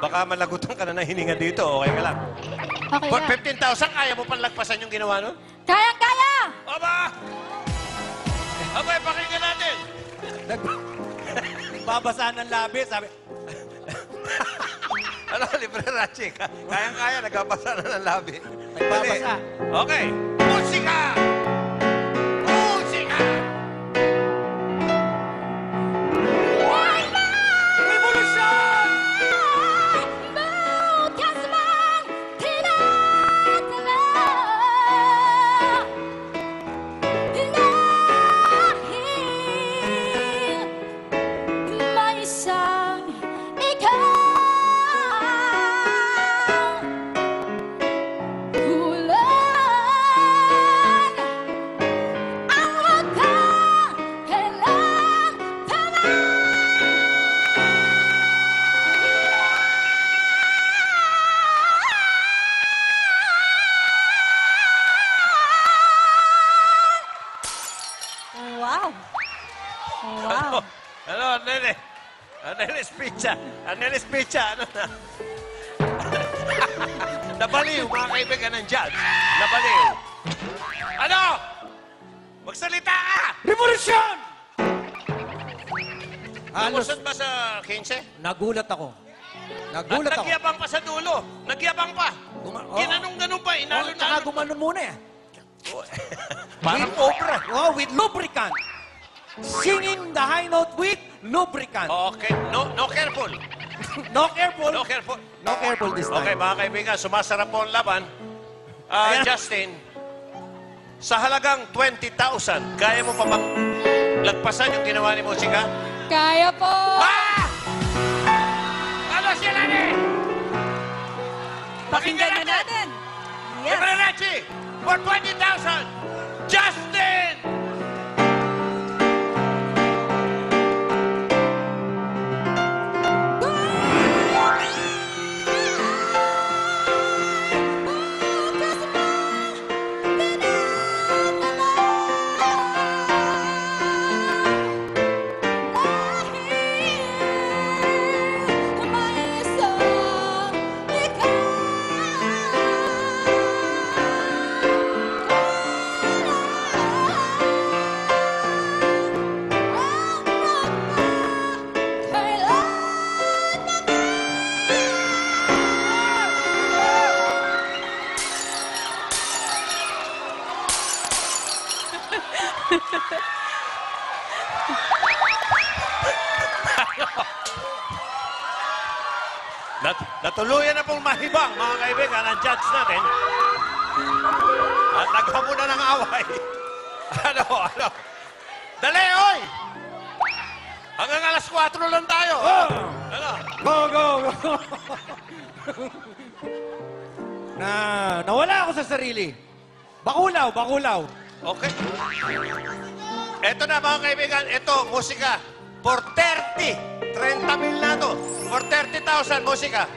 Baka malagutan ka na ng hininga dito. Okay ka lang. Okay For na. 15,000, kaya mo pang lagpasan yung ginawa nun? Kaya! Aba! Abay, pakinggan natin. Babasa ng labi, sabi. Ano, libre Rachi? Kayang-kaya, nagbabasa na ng labi. Nagbabasa. Okay. Musika! Musika! Revolution! Wow! Wow! Ano, Nene? Anelis Pizza. Anelis Pizza. Ano na? Nabaliw, mga kaibigan ng judge. Nabaliw. Ano? Magsalita ka! Revolution! Halos, Lumusot ba sa 15? nagulat ako. At Nagulat ako. nagyabang pa sa dulo. Nagyabang pa. Oh. Ginanong-ganon pa. Oh, tsaka Inalon-alon. gumanon muna eh. Parang obra. Oh, with lubricant. Singing the high note with lubricant. Okay. No careful. No careful. No careful. No careful this time. Okay, mga kaibigan, sumasarap po ang laban. Ayan. Justin, sa halagang 20,000, kaya mo pa lagpasan yung ginawa ni Musika? Kaya po! Ah! Ano siya na ni? Pakinggan na natin! Yes! Libre Rachi, for 20,000, Justin! Natuluyan na pong mahibang, mga kaibigan, ang judge natin. At naghamon na ng away. Ano? Dali, oy! Hanggang alas 4 lang tayo. Ano? Go, go, go. Nawala ako sa sarili. Bakulaw. Okay. Ito na, mga kaibigan. Ito, musika. For 30 mil na to. For 30,000, musika.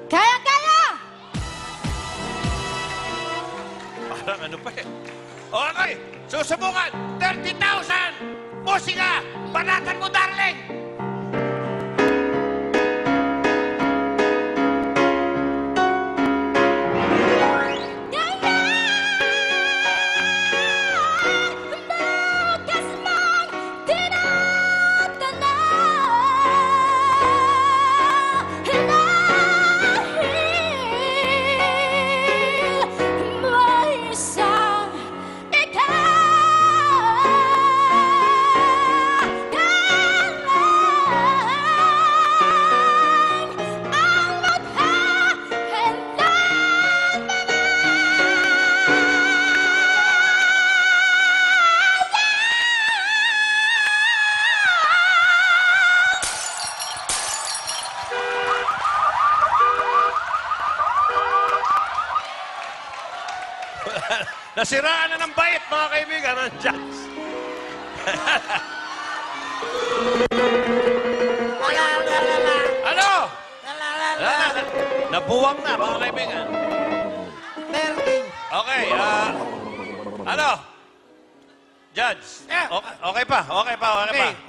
Kaya! Parang ano pa eh. Okay, susubukan. 30,000! Musika! Banatan mo, darling! Nasiraan na ng bait, mga kaibigan, ng judge. Ano? Nabuwang na, mga kaibigan. Okay, ano? Judge, okay pa.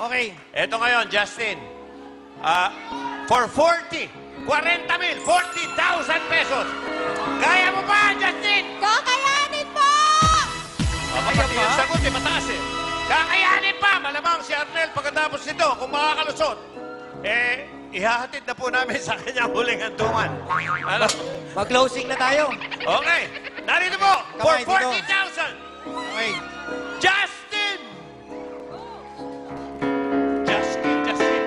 Okay. Ito ngayon, Justin. For 40 40,000, 40,000 pesos. Kaya mo ba, Justin? Kakayanin po! Pati yung sagot, mataas eh. Kakayanin pa! Malamang si Arnel pagkatapos nito, kung makakalusot, ihahatid na po namin sa kanyang huling hantungan. Ano? Mag-closing na tayo. Okay. Narito po, for Kamay dito. 40,000, Okay. Justin! Justin.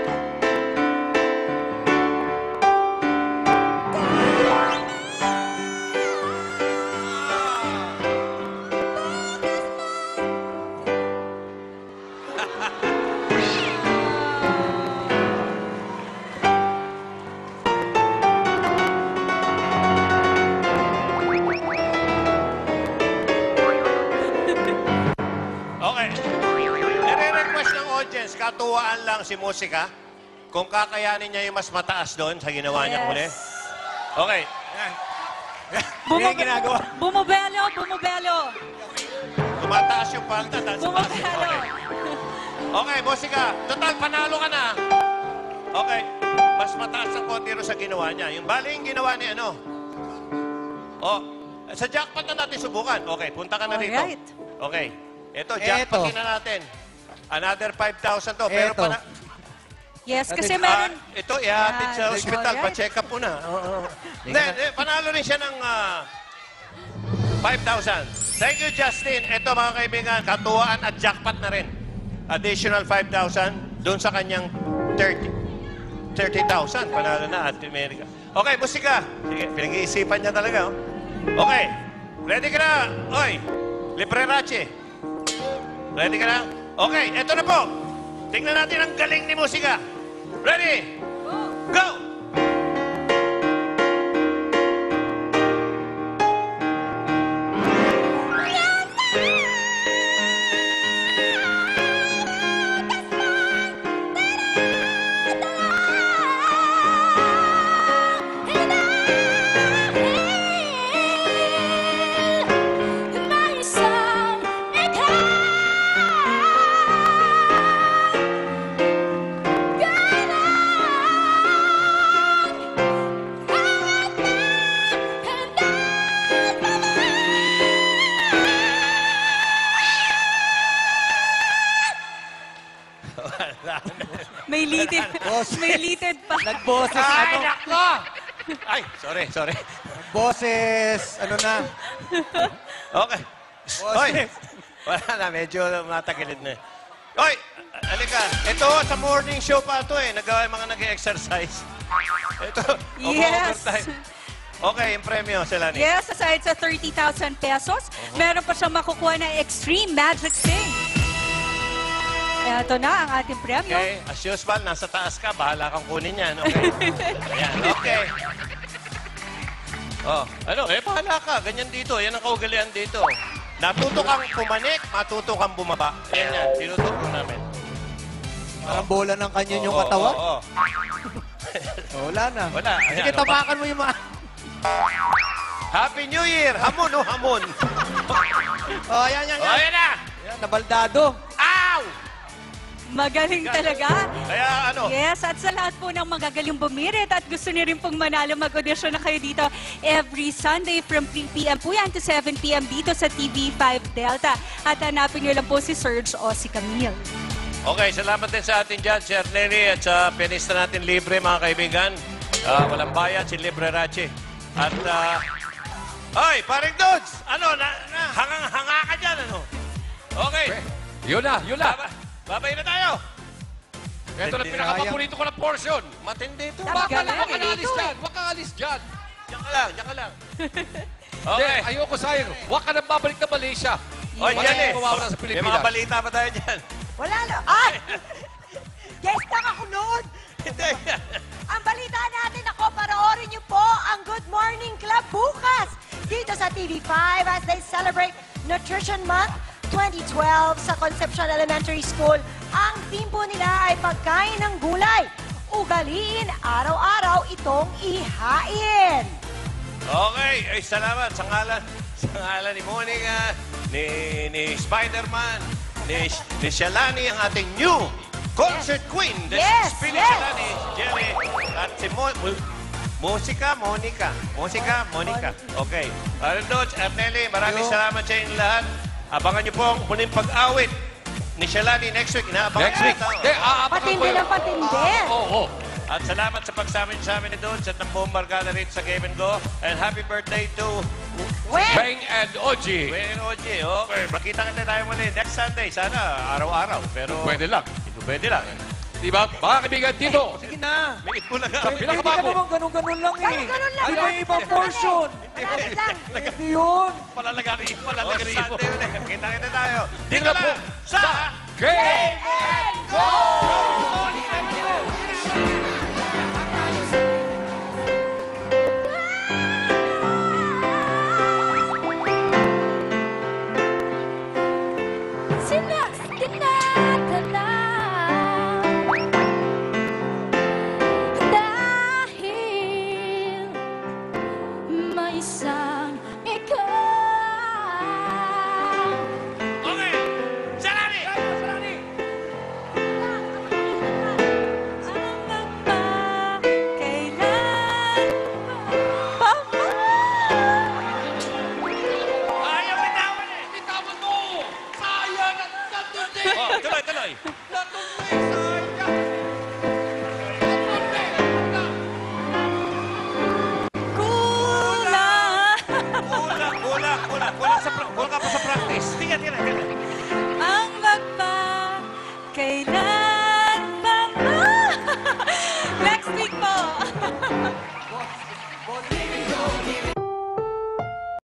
Okay. Nire-request ng audience, katuwaan lang si musika. Kung kakayanin niya yung mas mataas doon sa ginawa niya huli. Okay. Yan yung ginagawa. Bumubelo! Tumataas yung palda. Dahil sa taas. Bumubelo! Okay. Okay, musika. Total, panalo ka na. Okay. Mas mataas ang konti rin sa ginawa niya. Yung bali yung ginawa ni ano. Oh, sa jackpot na natin subukan. Okay, punta ka na rito. Alright. Okay. Ito, jackpot na natin. Another 5,000 to. Pero Eto. Yes, kasi meron... ito, ihatid sa Yan. ospital. Alright. Pa-check up muna. Hindi, panalo rin siya ng 5,000. Thank you, Justin. Ito, mga kaibigan, katuwaan at jackpot na rin. Additional 5,000 doon sa kanyang 30,000. Panalo na at America. Okay, musika. Sige, pinag-iisipan niya talaga. Oh. Okay, ready ka na? Oy, Librerache. Ready ka na? Okay, eto na po. Tingnan natin ang galing ni musika. Ready? Go! May litid. May litid pa. Nagboses, Ay, ano? nako! Ay, sorry. Boses, ano na? Okay. Boses. Oy, wala na, medyo matagilid na. Oy, halika. Ito, sa morning show pa ito eh. Nagawa yung mga nag-exercise. Ito, Yes. overtime. Okay, yung premyo, Selani. Yes, aside sa 30,000 pesos, meron pa siyang makukuha na Extreme Magic Sing. Ito na ang ating premyo. Okay, as usual, nasa taas ka. Bahala kang kunin yan, okay? Ayan, okay. Oh, ano, bahala ka. Ganyan dito. Yan ang kaugalian dito. Natuto kang pumanik, matuto kang bumaba. Yan yan, tinuturo namin. Parang bola ng kanyon yung Oo, katawan. oo, oo. Wala na. Wala. Ayan, Sige, o, tapakan mo yung mga... Happy New Year! Hamon, oh, hamon. Oh, yan. Oh, ayan na! Yan, nabaldado. Ow! Magaling talaga. Kaya ano, Yes, at sa lahat po ng magagaling bumirit at gusto niyo rin pong manalo, mag-audition na kayo dito every Sunday from 3 p.m. po yan to 7 p.m. dito sa TV5 Delta. At hanapin niyo lang po si Serge o si Camille. okay, salamat din sa ating judge, Sir Nelly, at sa pianista natin libre, mga kaibigan. Walang bayad, si Librerache. At, Hoy, paring Dudes! Ano, hanga ka dyan, ano? Okay. Yun na. Babay na tayo. Ito na Hindi pinakapaborito ko na portion. Matindi ito. Huwag ka Galing. alis dyan. Huwag ka alis dyan. Diyan ka lang. Hindi, Okay. ayoko sayang. Huwag ka nang babalik na Malaysia. Oy, Wala yan eh. nang mawawala sa May Pilipinas. mga balita pa tayo dyan. Wala na. Ay! Guest lang ako noon. Hindi. Ang balita natin, ako, panoorin niyo po ang Good Morning Club bukas dito sa TV5 as they celebrate Nutrition Month 2012 sa Concepcion Elementary School. Ang theme po nila ay pagkain ng gulay. Ugaliin araw-araw itong ihain. Okay, ay salamat sa ngalan ni Monica, ni Spider-Man, ni Shalani, ang ating new concert queen. Yes, Pili yes. Shalani, Jerry, at si Musika, Monica. Musika, Monica. Okay. Arnold at Nelly, maraming salamat sa inyong lahat. Abangan niyo po ang muling pag-awit ni Shalani next week. Inaabangan Next week. natin. Hindi, aabangan ko Patindi yun. ng patindi. Oo. At salamat sa pagsama niyo sa amin ni Dudes at ng buong barkada rito sa Game and Go. And happy birthday to When? Beng and Oji. Wayne and OG. Okay, makita kita tayo muli next Sunday. Sana araw-araw. Pero Pwede lang. pwede lang. Diba? Mga kaibigan, dito. Sige na. May itbulaga. Hindi ka naman ganun-ganun lang eh. Ganun-ganun lang. Di ba yung ibang portion? Malapit lang. Hindi yun. Palalagari mo. Kita tayo. Dito na po. lang sa Game! Sinas tinatanaw dahil may isang ikaw. Okay. Shalani! Ayaw bitawan eh. Bitawan mo! Sayang! Ang ganda din! Oh, tuloy. Latong may